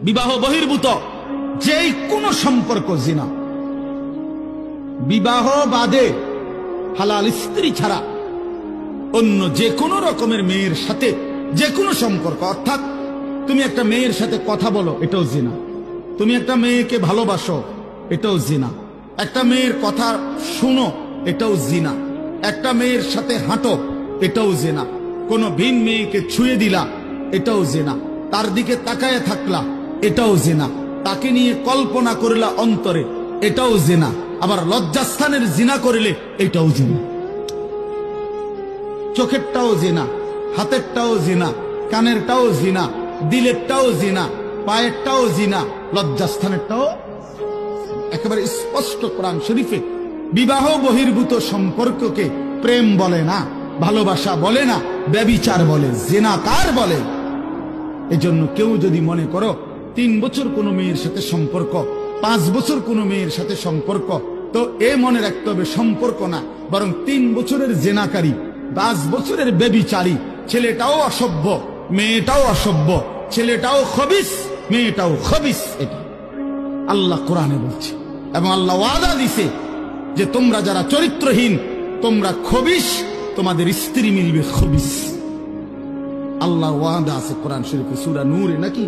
বিবাহ বহির্ভূত যেই কোনো সম্পর্ক জিনা। বিবাহ বাদে হালাল স্ত্রী ছাড়া অন্য যে কোনো রকমের মেয়ের সাথে যে কোনো সম্পর্ক, অর্থাৎ তুমি একটা মেয়ের সাথে কথা বলো, এটাও জিনা। তুমি একটা মেয়েকে ভালোবাসো, এটাও জিনা। একটা মেয়ের কথা শুনো, এটাও জিনা। একটা মেয়ের সাথে হাঁটো, এটাও জিনা। কোন ভিন মেয়েকে ছুঁয়ে দিলা, এটাও জিনা। তার দিকে তাকায় থাকলা, এটাও জিনা। তাকে নিয়ে কল্পনা করলা অন্তরে, এটাও জিনা। আবার লজ্জাস্থানের জিনা করলে এটাও জিনা। চোখেরটাও জিনা, হাতেরটাও জিনা, কানেরটাও জিনা, দিলেরটাও জিনা, পায়েরটাও জিনা, লজ্জাস্থানেরটাও। একেবারে স্পষ্ট কোরআন শরীফে বিবাহ বহির্ভূত সম্পর্ককে প্রেম বলে না, ভালোবাসা বলে না, ব্যভিচার বলে, জিনাকার বলে। এজন্য কেউ যদি মনে করো 3 বছর কোনো মেয়ের সাথে সম্পর্ক, 5 বছর কোনো মেয়ের সাথে সম্পর্ক, তো এ মনে রাখতে হবে সম্পর্ক না, বরং 3 বছরের জিনাকারী, 5 বছরের ব্যভিচারী। ছেলেটাও অসভ্য, মেয়েটাও অসভ্য, ছেলেটাও খবিস, মেয়েটাও খবিস। এটা আল্লাহ কোরআনে বলছে, এবং আল্লাহ ওয়াদা দিছে যে তোমরা যারা চরিত্রহীন, তোমরা খবিস, তোমাদের স্ত্রী মিলবে খবিস। আল্লাহ ওয়াদা আছে কোরআন শরীফে, সূরা নূরে নাকি